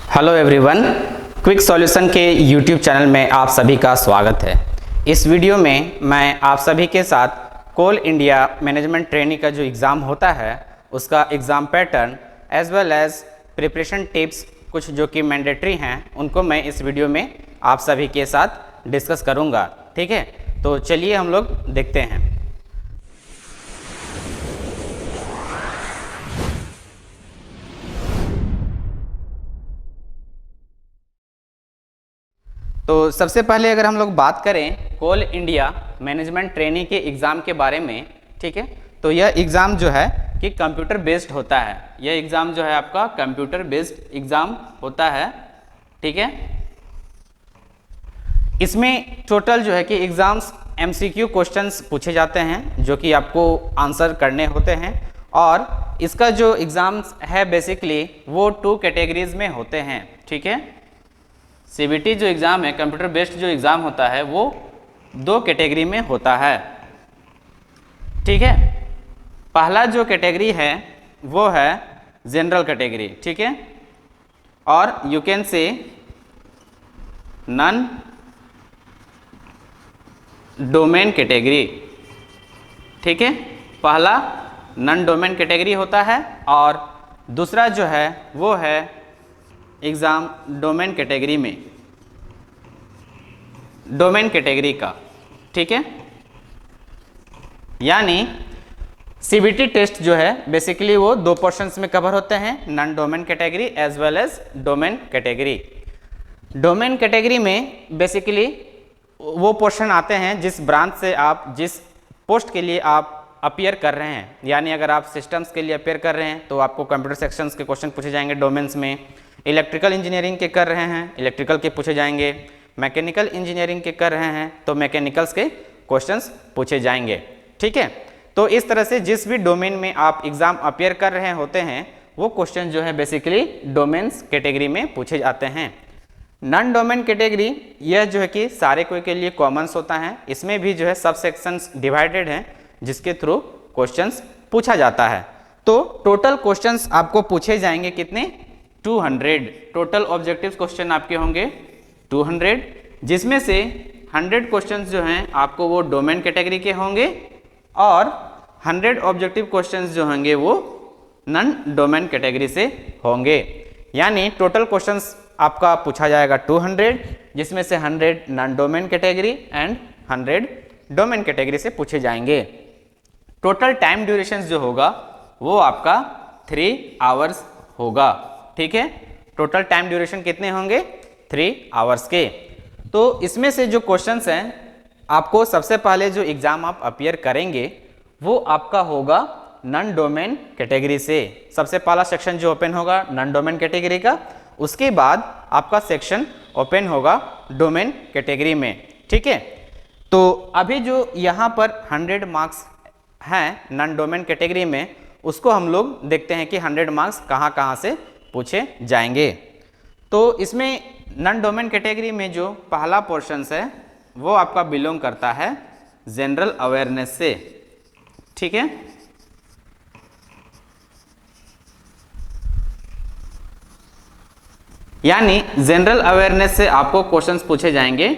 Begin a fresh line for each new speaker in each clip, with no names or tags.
Hello everyone, quick solution के YouTube channel में आप सभी का स्वागत है। इस वीडियो में मैं आप सभी के साथ कोल इंडिया मैनेजमेंट ट्रेनिंग का जो एग्ज़ाम होता है उसका exam pattern as well as preparation tips कुछ जो कि मैंडेटरी हैं उनको मैं इस वीडियो में आप सभी के साथ डिस्कस करूँगा। ठीक है, तो चलिए हम लोग देखते हैं। तो सबसे पहले अगर हम लोग बात करें कोल इंडिया मैनेजमेंट ट्रेनिंग के एग्ज़ाम के बारे में, ठीक है, तो यह एग्ज़ाम जो है कि कंप्यूटर बेस्ड होता है। यह एग्ज़ाम जो है आपका कंप्यूटर बेस्ड एग्ज़ाम होता है। ठीक है, इसमें टोटल जो है कि एग्ज़ाम्स एमसीक्यू क्वेश्चंस पूछे जाते हैं जो कि आपको आंसर करने होते हैं, और इसका जो एग्ज़ाम्स है बेसिकली वो 2 कैटेगरीज में होते हैं। ठीक है, सीबीटी जो एग्ज़ाम है कंप्यूटर बेस्ड जो एग्ज़ाम होता है वो 2 कैटेगरी में होता है। ठीक है, पहला जो कैटेगरी है वो है जनरल कैटेगरी। ठीक है, और you can say non domain category. ठीक है, पहला नॉन डोमेन कैटेगरी होता है और दूसरा जो है वो है एग्ज़ाम डोमेन कैटेगरी में, डोमेन कैटेगरी का। ठीक है, यानी सीबीटी टेस्ट जो है बेसिकली वो 2 पोर्शंस में कवर होते हैं, non domain category as well as domain category. Domain category में बेसिकली वो पोर्शन आते हैं जिस ब्रांच से आप जिस पोस्ट के लिए आप अपीयर कर रहे हैं, यानी अगर आप सिस्टम्स के लिए अपीयर कर रहे हैं तो आपको कंप्यूटर सेक्शंस के क्वेश्चन पूछे जाएंगे डोमेन्स में। इलेक्ट्रिकल इंजीनियरिंग के कर रहे हैं, इलेक्ट्रिकल के पूछे जाएंगे। मैकेनिकल इंजीनियरिंग के कर रहे हैं तो मैकेनिकल्स के क्वेश्चंस पूछे जाएंगे। ठीक है, तो इस तरह से जिस भी डोमेन में आप एग्ज़ाम अपीयर कर रहे होते हैं वो क्वेश्चन जो है बेसिकली डोमेन्स कैटेगरी में पूछे जाते हैं। नॉन डोमेन कैटेगरी यह जो है कि सारे कोई के लिए कॉमन्स होता है। इसमें भी जो है सब सेक्शंस डिवाइडेड हैं जिसके थ्रू क्वेश्चंस पूछा जाता है। तो टोटल क्वेश्चंस आपको पूछे जाएंगे कितने? 200 टोटल ऑब्जेक्टिव क्वेश्चन आपके होंगे 200, जिसमें से 100 क्वेश्चंस जो हैं आपको वो डोमेन कैटेगरी के होंगे और 100 ऑब्जेक्टिव क्वेश्चंस जो होंगे वो नॉन डोमेन कैटेगरी से होंगे। यानी टोटल क्वेश्चंस आपका पूछा जाएगा 200, जिसमें से 100 non domain category and 100 domain category से पूछे जाएंगे। टोटल टाइम ड्यूरेशन जो होगा वो आपका 3 आवर्स होगा। ठीक है, टोटल टाइम ड्यूरेशन कितने होंगे? 3 आवर्स के। तो इसमें से जो क्वेश्चंस हैं आपको सबसे पहले जो एग्ज़ाम आप अपीयर करेंगे वो आपका होगा नॉन डोमेन कैटेगरी से। सबसे पहला सेक्शन जो ओपन होगा नॉन डोमेन कैटेगरी का, उसके बाद आपका सेक्शन ओपन होगा डोमेन कैटेगरी में। ठीक है, तो अभी जो यहाँ पर 100 मार्क्स हैं नॉन डोमेन कैटेगरी में, उसको हम लोग देखते हैं कि 100 मार्क्स कहाँ कहाँ से पूछे जाएंगे। तो इसमें नॉन डोमेन कैटेगरी में जो पहला पोर्शंस है वो आपका बिलोंग करता है जनरल अवेयरनेस से। ठीक है, यानी जनरल अवेयरनेस से आपको क्वेश्चंस पूछे जाएंगे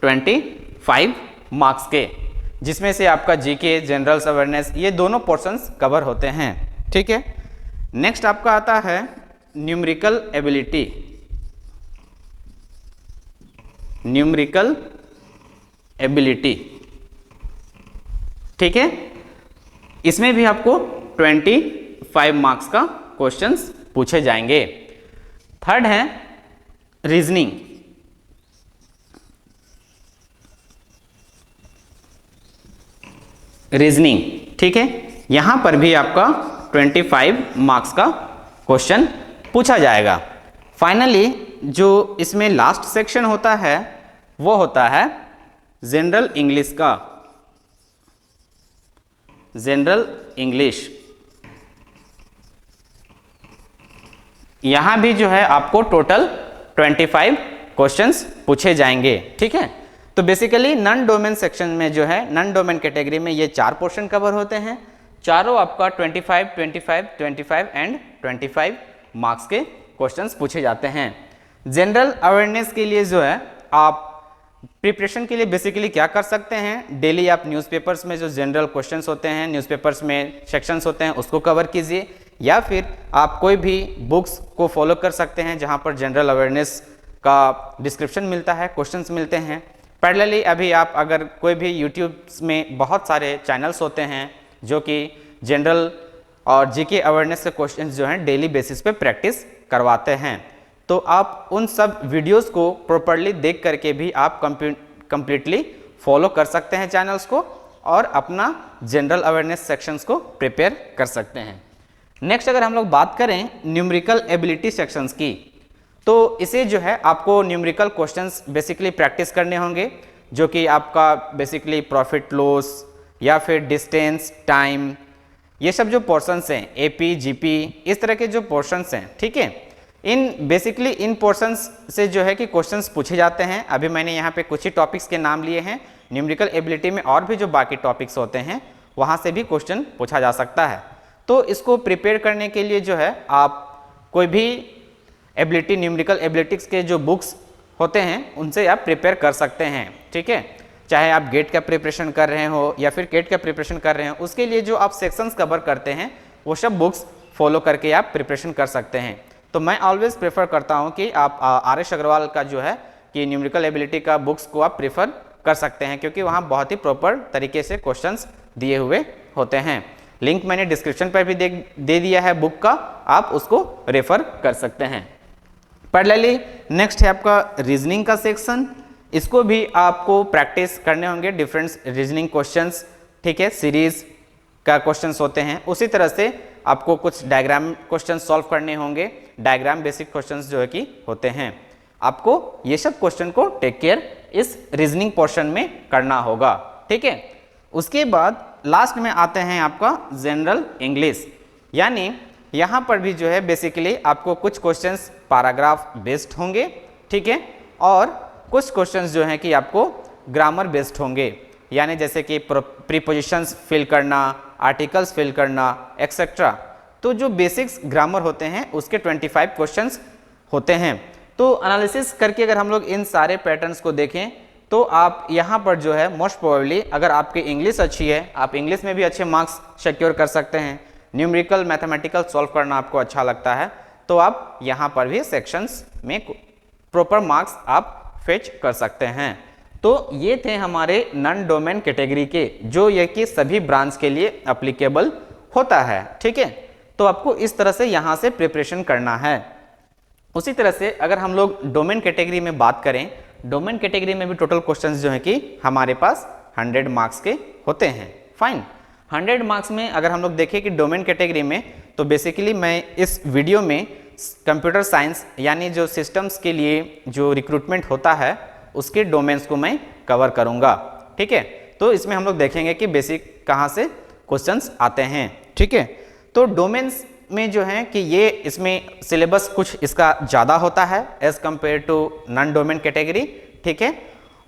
25 मार्क्स के, जिसमें से आपका जीके, जनरल अवेयरनेस, ये दोनों पोर्शंस कवर होते हैं। ठीक है, नेक्स्ट आपका आता है न्यूमेरिकल एबिलिटी। न्यूमेरिकल एबिलिटी, ठीक है, इसमें भी आपको 25 मार्क्स का क्वेश्चंस पूछे जाएंगे। थर्ड है रीजनिंग। रीजनिंग, ठीक है, यहां पर भी आपका 25 मार्क्स का क्वेश्चन पूछा जाएगा। फाइनली जो इसमें लास्ट सेक्शन होता है वो होता है जनरल इंग्लिश का। जनरल इंग्लिश, यहां भी जो है आपको टोटल 25 क्वेश्चंस पूछे जाएंगे। ठीक है, तो बेसिकली नॉन डोमेन सेक्शन में जो है नॉन डोमेन कैटेगरी में ये 4 पोर्शन कवर होते हैं। चारों आपका 25, 25, 25 एंड 25 मार्क्स के क्वेश्चंस पूछे जाते हैं। जनरल अवेयरनेस के लिए जो है आप प्रिपरेशन के लिए बेसिकली क्या कर सकते हैं, डेली आप न्यूज़पेपर्स में जो जनरल क्वेश्चंस होते हैं, न्यूज़पेपर्स में सेक्शंस होते हैं, उसको कवर कीजिए, या फिर आप कोई भी बुक्स को फॉलो कर सकते हैं जहां पर जनरल अवेयरनेस का डिस्क्रिप्शन मिलता है, क्वेश्चंस मिलते हैं। पैरेलली अभी आप अगर कोई भी यूट्यूब में बहुत सारे चैनल्स होते हैं जो कि जनरल और जीके अवेयरनेस के क्वेश्चंस जो हैं डेली बेसिस पे प्रैक्टिस करवाते हैं, तो आप उन सब वीडियोस को प्रॉपरली देख करके भी आप कंप्लीटली फॉलो कर सकते हैं चैनल्स को और अपना जनरल अवेयरनेस सेक्शंस को प्रिपेयर कर सकते हैं। नेक्स्ट अगर हम लोग बात करें न्यूमेरिकल एबिलिटी सेक्शंस की, तो इसे जो है आपको न्यूमेरिकल क्वेश्चंस बेसिकली प्रैक्टिस करने होंगे, जो कि आपका बेसिकली प्रॉफिट लॉस या फिर डिस्टेंस, टाइम, ये सब जो पोर्शंस हैं, एपी, जीपी, इस तरह के जो पोर्शंस हैं, ठीक है, इन बेसिकली इन पोर्शंस से जो है कि क्वेश्चंस पूछे जाते हैं। अभी मैंने यहाँ पे कुछ ही टॉपिक्स के नाम लिए हैं, न्यूमेरिकल एबिलिटी में और भी जो बाकी टॉपिक्स होते हैं वहाँ से भी क्वेश्चन पूछा जा सकता है। तो इसको प्रिपेयर करने के लिए जो है आप कोई भी एबिलिटी, न्यूमेरिकल एबिलिटीज के जो बुक्स होते हैं उनसे आप प्रिपेयर कर सकते हैं, ठीक है। चाहे आप गेट का प्रिपरेशन कर रहे हो या फिर केट का प्रिपरेशन कर रहे हो, उसके लिए जो आप सेक्शंस कवर करते हैं वो सब बुक्स फॉलो करके आप प्रिपरेशन कर सकते हैं। तो मैं ऑलवेज प्रेफर करता हूं कि आप आर.एस. अग्रवाल का जो है कि न्यूमेरिकल एबिलिटी का बुक्स को आप प्रेफर कर सकते हैं, क्योंकि वहां बहुत ही प्रॉपर तरीके से क्वेश्चंस दिए हुए होते हैं। लिंक मैंने डिस्क्रिप्शन पर भी दे दिया है बुक का, आप उसको रेफर कर सकते हैं। पैरेलली नेक्स्ट है आपका रीजनिंग का सेक्शन, इसको भी आपको प्रैक्टिस करने होंगे, डिफरेंट रीजनिंग क्वेश्चंस, ठीक है, सीरीज का क्वेश्चंस होते हैं। उसी तरह से आपको कुछ डायग्राम क्वेश्चन सॉल्व करने होंगे, डायग्राम बेसिक क्वेश्चंस जो है कि होते हैं। आपको ये सब क्वेश्चन को टेक केयर इस रीजनिंग पोर्शन में करना होगा, ठीक है। उसके बाद लास्ट में आते हैं आपका जनरल इंग्लिश, यानी यहाँ पर भी जो है बेसिकली आपको कुछ क्वेश्चंस पैराग्राफ बेस्ड होंगे, ठीक है, और कुछ क्वेश्चंस जो हैं कि आपको ग्रामर बेस्ड होंगे, यानी जैसे कि प्रीपोजिशंस फिल करना, आर्टिकल्स फिल करना, एक्सेट्रा। तो जो बेसिक्स ग्रामर होते हैं उसके 25 क्वेश्चंस होते हैं। तो एनालिसिस करके अगर हम लोग इन सारे पैटर्न्स को देखें तो आप यहाँ पर जो है मोस्ट प्रोबेबली अगर आपकी इंग्लिश अच्छी है, आप इंग्लिश में भी अच्छे मार्क्स सिक्योर कर सकते हैं, न्यूमेरिकल मैथमेटिकल सॉल्व करना आपको अच्छा लगता है, तो आप यहाँ पर भी सेक्शंस में प्रॉपर मार्क्स आप फेच कर सकते हैं। तो ये थे हमारे नॉन डोमेन कैटेगरी के, जो ये कि सभी ब्रांच के लिए एप्लीकेबल होता है, ठीक है। तो आपको इस तरह से यहाँ से प्रिपरेशन करना है। उसी तरह से अगर हम लोग डोमेन कैटेगरी में बात करें, डोमेन कैटेगरी में भी टोटल क्वेश्चंस जो है कि हमारे पास 100 मार्क्स के होते हैं। फाइन, 100 मार्क्स में अगर हम लोग देखें कि डोमेन कैटेगरी में, तो बेसिकली मैं इस वीडियो में कंप्यूटर साइंस यानी जो सिस्टम्स के लिए जो रिक्रूटमेंट होता है उसके डोमेन्स को मैं कवर करूंगा, ठीक है। तो इसमें हम लोग देखेंगे कि बेसिक कहाँ से क्वेश्चंस आते हैं, ठीक है। तो डोमेन्स में जो है कि ये इसमें सिलेबस कुछ इसका ज़्यादा होता है as compare to non domain category, ठीक है,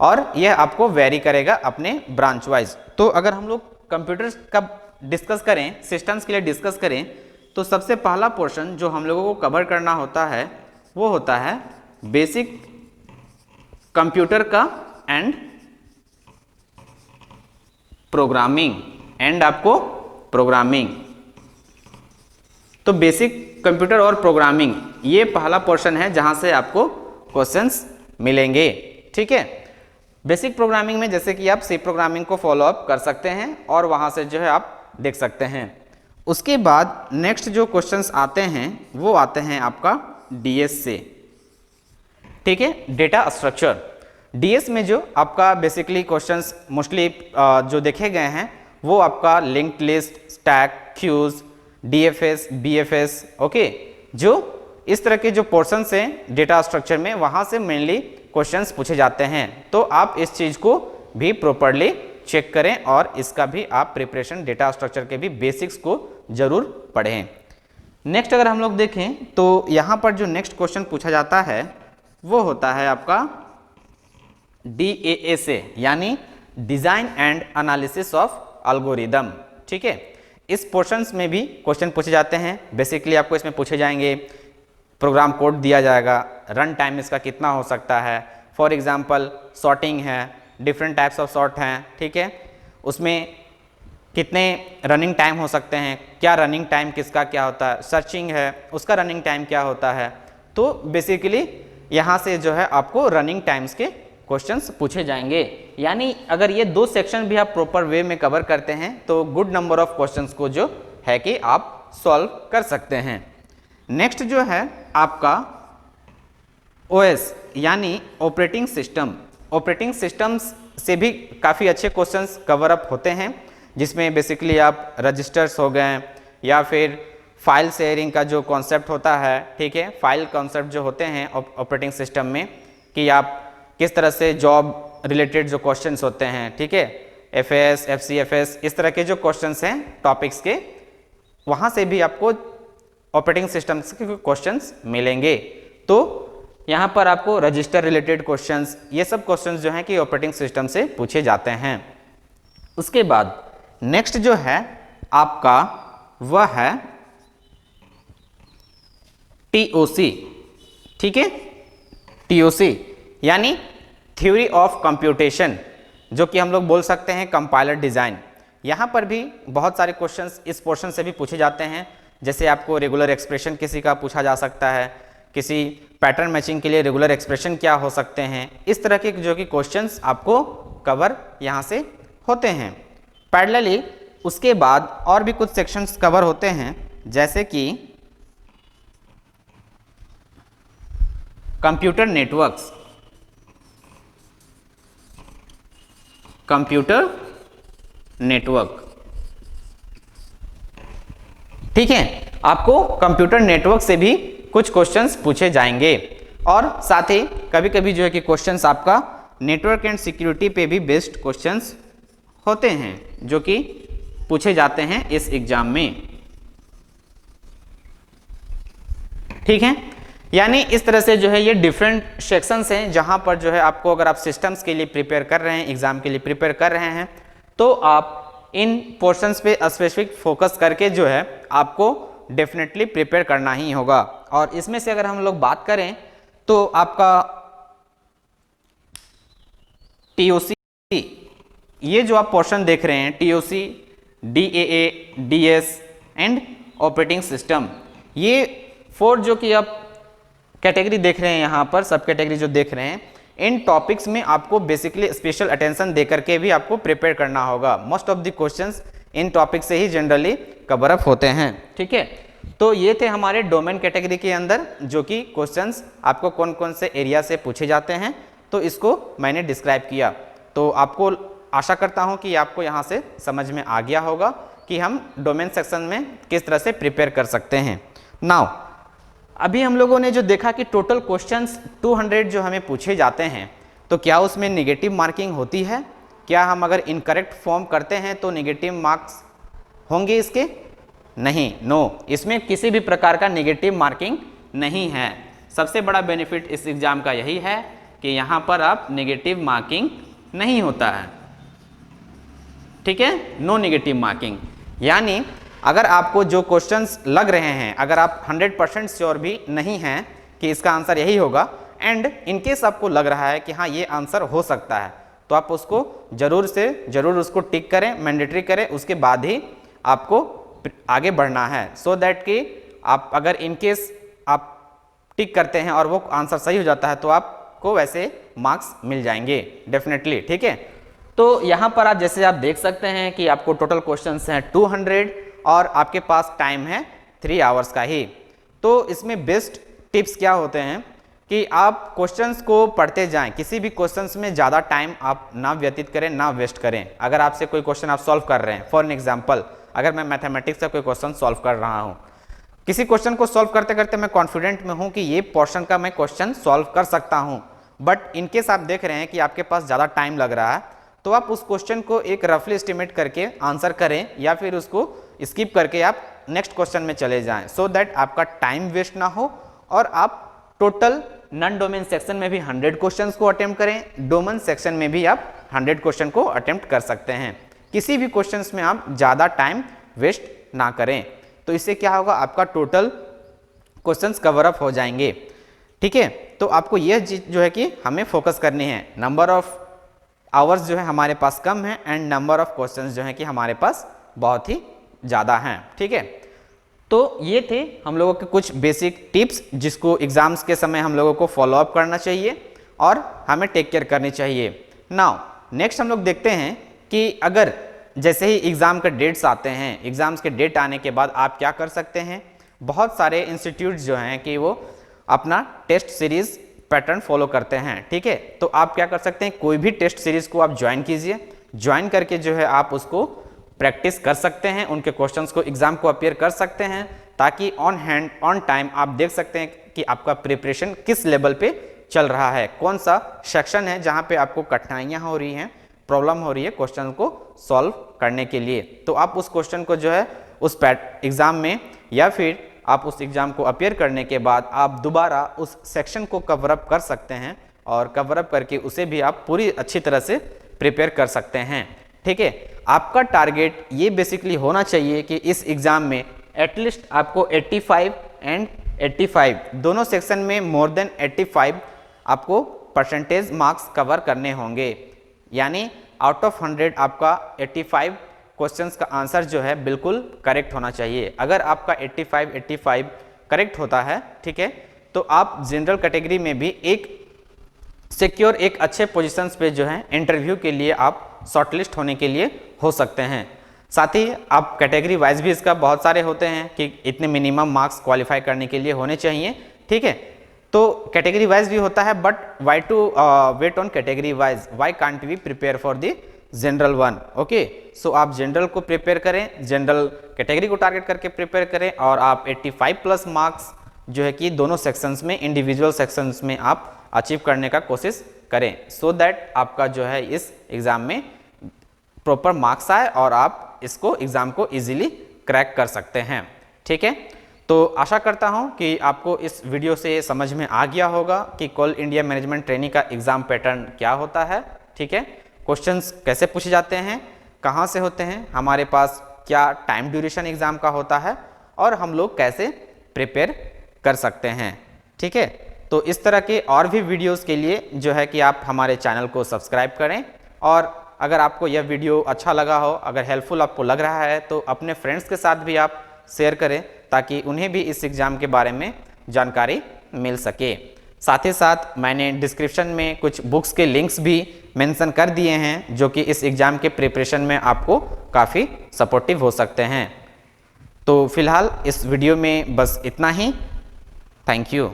और यह आपको वेरी करेगा अपने ब्रांच वाइज। तो अगर हम लोग कंप्यूटर्स का डिस्कस करें, सिस्टम्स के लिए डिस्कस करें, तो सबसे पहला पोर्शन जो हम लोगों को कवर करना होता है वो होता है बेसिक कंप्यूटर का एंड प्रोग्रामिंग, एंड आपको प्रोग्रामिंग। तो बेसिक कंप्यूटर और प्रोग्रामिंग ये पहला पोर्शन है जहां से आपको क्वेश्चंस मिलेंगे, ठीक है। बेसिक प्रोग्रामिंग में जैसे कि आप सी प्रोग्रामिंग को फॉलो अप कर सकते हैं और वहां से जो है आप देख सकते हैं। उसके बाद नेक्स्ट जो क्वेश्चंस आते हैं वो आते हैं आपका डीएस से, ठीक है, डेटा स्ट्रक्चर। डीएस में जो आपका बेसिकली क्वेश्चंस मोस्टली जो देखे गए हैं वो आपका linked list, stack, queues, DFS, BFS, okay, जो इस तरह के जो पोर्शंस हैं डेटा स्ट्रक्चर में वहां से मेनली क्वेश्चंस पूछे जाते हैं। तो आप इस चीज को भी प्रॉपरली चेक करें और इसका भी आप प्रिपरेशन डेटा स्ट्रक्चर के भी बेसिक्स को जरूर पढ़ें। नेक्स्ट अगर हम लोग देखें तो यहाँ पर जो नेक्स्ट क्वेश्चन पूछा जाता है वो होता है आपका DAA से, यानी design and analysis of algorithm, ठीक है। इस पोर्शंस में भी क्वेश्चन पूछे जाते हैं। बेसिकली आपको इसमें पूछे जाएंगे प्रोग्राम कोड दिया जाएगा, रन टाइम इसका कितना हो सकता है, फॉर एग्जांपल सॉर्टिंग है, डिफरेंट टाइप्स ऑफ सॉर्ट हैं, ठीक है, उसमें कितने रनिंग टाइम हो सकते हैं, क्या रनिंग टाइम किसका क्या होता है, सर्चिंग है उसका रनिंग टाइम क्या होता है। तो बेसिकली यहाँ से जो है आपको रनिंग टाइम्स के क्वेश्चंस पूछे जाएंगे। यानी अगर ये 2 सेक्शन भी आप प्रॉपर वे में कवर करते हैं तो गुड नंबर ऑफ क्वेश्चंस को जो है कि आप सॉल्व कर सकते हैं। नेक्स्ट जो है आपका ओएस यानी ऑपरेटिंग सिस्टम। ऑपरेटिंग सिस्टम्स से भी काफ़ी अच्छे क्वेश्चंस कवर अप होते हैं, जिसमें बेसिकली आप रजिस्टर्स हो गए या फिर फाइल शेयरिंग का जो कॉन्सेप्ट होता है, ठीक है, फाइल कॉन्सेप्ट जो होते हैं ऑपरेटिंग सिस्टम में, कि आप किस तरह से जॉब रिलेटेड जो क्वेश्चंस होते हैं, ठीक है, एफएस, एफसीएफएस, इस तरह के जो क्वेश्चंस हैं टॉपिक्स के, वहाँ से भी आपको ऑपरेटिंग सिस्टम के क्वेश्चंस मिलेंगे। तो यहाँ पर आपको रजिस्टर रिलेटेड क्वेश्चंस, ये सब क्वेश्चंस जो हैं कि ऑपरेटिंग सिस्टम से पूछे जाते हैं। उसके बाद नेक्स्ट जो है आपका वह है टीओसी, ठीक है, टीओसी यानी थ्योरी ऑफ कंप्यूटेशन, जो कि हम लोग बोल सकते हैं कंपाइलर डिज़ाइन। यहाँ पर भी बहुत सारे क्वेश्चंस इस पोर्शन से भी पूछे जाते हैं। जैसे आपको रेगुलर एक्सप्रेशन किसी का पूछा जा सकता है, किसी पैटर्न मैचिंग के लिए रेगुलर एक्सप्रेशन क्या हो सकते हैं, इस तरह के जो कि क्वेश्चंस आपको कवर यहाँ से होते हैं। पैरेलली उसके बाद और भी कुछ सेक्शंस कवर होते हैं, जैसे कि कंप्यूटर नेटवर्क्स, कंप्यूटर नेटवर्क, ठीक है, आपको कंप्यूटर नेटवर्क से भी कुछ क्वेश्चंस पूछे जाएंगे। और साथ ही कभी कभी जो है कि क्वेश्चंस आपका नेटवर्क एंड सिक्योरिटी पे भी बेस्ड क्वेश्चंस होते हैं, जो कि पूछे जाते हैं इस एग्जाम में, ठीक है। यानी इस तरह से जो है ये डिफरेंट सेक्शंस हैं, जहां पर जो है आपको, अगर आप सिस्टम्स के लिए प्रिपेयर कर रहे हैं, एग्जाम के लिए प्रिपेयर कर रहे हैं, तो आप इन पोर्शंस पे स्पेसिफिक फोकस करके जो है आपको डेफिनेटली प्रिपेयर करना ही होगा। और इसमें से अगर हम लोग बात करें तो आपका टीओसी, ये जो आप पोर्शन देख रहे हैं, TOC, DAA, DS and operating system, ये 4 जो कि आप कैटेगरी देख रहे हैं, यहाँ पर सब कैटेगरी जो देख रहे हैं, इन टॉपिक्स में आपको बेसिकली स्पेशल अटेंशन दे करके भी आपको प्रिपेयर करना होगा। Most of the questions in topic से ही जनरली कवर अप होते हैं, ठीक है। तो ये थे हमारे डोमेन कैटेगरी के अंदर जो कि क्वेश्चंस आपको कौन कौन से एरिया से पूछे जाते हैं, तो इसको मैंने डिस्क्राइब किया। तो आपको आशा करता हूँ कि आपको यहाँ से समझ में आ गया होगा कि हम डोमेन सेक्शन में किस तरह से प्रिपेयर कर सकते हैं। नाउ अभी हम लोगों ने जो देखा कि टोटल क्वेश्चंस 200 जो हमें पूछे जाते हैं, तो क्या उसमें नेगेटिव मार्किंग होती है? क्या हम अगर इनकरेक्ट फॉर्म करते हैं तो नेगेटिव मार्क्स होंगे इसके? नहीं, नो, इसमें किसी भी प्रकार का नेगेटिव मार्किंग नहीं है। सबसे बड़ा बेनिफिट इस एग्जाम का यही है कि यहाँ पर आप नेगेटिव मार्किंग नहीं होता है, ठीक है, नो नेगेटिव मार्किंग। यानी अगर आपको जो क्वेश्चंस लग रहे हैं, अगर आप 100% श्योर भी नहीं हैं कि इसका आंसर यही होगा, एंड इनकेस आपको लग रहा है कि हाँ ये आंसर हो सकता है, तो आप उसको जरूर से जरूर उसको टिक करें, मैंडेटरी करें, उसके बाद ही आपको आगे बढ़ना है। सो दैट कि आप अगर इनकेस आप टिक करते हैं और वो आंसर सही हो जाता है तो आपको वैसे मार्क्स मिल जाएंगे डेफिनेटली, ठीक है। तो यहाँ पर आप जैसे आप देख सकते हैं कि आपको टोटल क्वेश्चंस हैं 200 और आपके पास टाइम है 3 आवर्स का ही। तो इसमें बेस्ट टिप्स क्या होते हैं कि आप क्वेश्चंस को पढ़ते जाएं, किसी भी क्वेश्चंस में ज़्यादा टाइम आप ना व्यतीत करें, ना वेस्ट करें। अगर आपसे कोई क्वेश्चन आप सॉल्व कर रहे हैं, फॉर एग्जांपल अगर मैं मैथमेटिक्स से कोई क्वेश्चन सॉल्व कर रहा हूँ, किसी क्वेश्चन को सॉल्व करते करते मैं कॉन्फिडेंट में हूँ कि ये पोर्शन का मैं क्वेश्चन सॉल्व कर सकता हूँ, बट इनकेस आप देख रहे हैं कि आपके पास ज़्यादा टाइम लग रहा है, तो आप उस क्वेश्चन को एक रफली एस्टिमेट करके आंसर करें या फिर उसको स्किप करके आप नेक्स्ट क्वेश्चन में चले जाएं, सो दैट आपका टाइम वेस्ट ना हो और आप टोटल नॉन डोमेन सेक्शन में भी 100 क्वेश्चंस को अटेम्प्ट करें, डोमेन सेक्शन में भी आप 100 क्वेश्चन को अटेम्प्ट कर सकते हैं। किसी भी क्वेश्चंस में आप ज़्यादा टाइम वेस्ट ना करें। तो इससे क्या होगा, आपका टोटल क्वेश्चंस कवर अप हो जाएंगे। ठीक है, तो आपको यह चीज़ जो है कि हमें फोकस करनी है। नंबर ऑफ आवर्स जो है हमारे पास कम है एंड नंबर ऑफ क्वेश्चंस जो है कि हमारे पास बहुत ही ज़्यादा हैं। ठीक है, तो ये थे हम लोगों के कुछ बेसिक टिप्स जिसको एग्ज़ाम्स के समय हम लोगों को फॉलो अप करना चाहिए और हमें टेक केयर करनी चाहिए। नाउ नेक्स्ट हम लोग देखते हैं कि अगर जैसे ही एग्ज़ाम के डेट्स आते हैं, एग्ज़ाम्स के डेट आने के बाद आप क्या कर सकते हैं। बहुत सारे इंस्टीट्यूट्स जो हैं कि वो अपना टेस्ट सीरीज़ पैटर्न फॉलो करते हैं। ठीक है, तो आप क्या कर सकते हैं, कोई भी टेस्ट सीरीज़ को आप ज्वाइन कीजिए, ज्वाइन करके जो है आप उसको प्रैक्टिस कर सकते हैं, उनके क्वेश्चंस को एग्ज़ाम को अपीयर कर सकते हैं, ताकि ऑन हैंड ऑन टाइम आप देख सकते हैं कि आपका प्रिपरेशन किस लेवल पे चल रहा है, कौन सा सेक्शन है जहाँ पे आपको कठिनाइयाँ हो रही हैं, प्रॉब्लम हो रही है क्वेश्चन को सॉल्व करने के लिए। तो आप उस क्वेश्चन को जो है उस एग्ज़ाम में या फिर आप उस एग्ज़ाम को अपीयर करने के बाद आप दोबारा उस सेक्शन को कवर अप कर सकते हैं और कवर अप करके उसे भी आप पूरी अच्छी तरह से प्रिपेयर कर सकते हैं। ठीक है, आपका टारगेट ये बेसिकली होना चाहिए कि इस एग्ज़ाम में एटलीस्ट आपको 85 एंड 85 दोनों सेक्शन में मोर देन 85 आपको परसेंटेज मार्क्स कवर करने होंगे। यानी आउट ऑफ 100 आपका 85 क्वेश्चंस का आंसर जो है बिल्कुल करेक्ट होना चाहिए। अगर आपका 85 करेक्ट होता है, ठीक है, तो आप जनरल कैटेगरी में भी एक सिक्योर एक अच्छे पोजीशंस पे जो है इंटरव्यू के लिए आप शॉर्टलिस्ट होने के लिए हो सकते हैं। साथ ही आप कैटेगरी वाइज भी इसका बहुत सारे होते हैं कि इतने मिनिमम मार्क्स क्वालिफाई करने के लिए होने चाहिए। ठीक है, तो कैटेगरी वाइज भी होता है, but why to wait on category wise, why can't we prepare for the general one. Okay, so आप जनरल को प्रिपेयर करें, जनरल कैटेगरी को टारगेट करके प्रिपेयर करें और आप 85 प्लस मार्क्स जो है कि दोनों सेक्शंस में, इंडिविजुअल सेक्शंस में आप अचीव करने का कोशिश करें, सो दैट आपका जो है इस एग्ज़ाम में प्रॉपर मार्क्स आए और आप इसको एग्ज़ाम को इजीली क्रैक कर सकते हैं। ठीक है, तो आशा करता हूं कि आपको इस वीडियो से समझ में आ गया होगा कि कोल इंडिया मैनेजमेंट ट्रेनिंग का एग्ज़ाम पैटर्न क्या होता है। ठीक है, क्वेश्चंस कैसे पूछे जाते हैं, कहां से होते हैं, हमारे पास क्या टाइम ड्यूरेशन एग्ज़ाम का होता है और हम लोग कैसे प्रिपेयर कर सकते हैं। ठीक है, तो इस तरह के और भी वीडियोस के लिए जो है कि आप हमारे चैनल को सब्सक्राइब करें और अगर आपको यह वीडियो अच्छा लगा हो, अगर हेल्पफुल आपको लग रहा है, तो अपने फ्रेंड्स के साथ भी आप शेयर करें ताकि उन्हें भी इस एग्ज़ाम के बारे में जानकारी मिल सके। साथ ही साथ मैंने डिस्क्रिप्शन में कुछ बुक्स के लिंक्स भी मेंशन कर दिए हैं जो कि इस एग्ज़ाम के प्रिपरेशन में आपको काफ़ी सपोर्टिव हो सकते हैं। तो फिलहाल इस वीडियो में बस इतना ही। Thank you.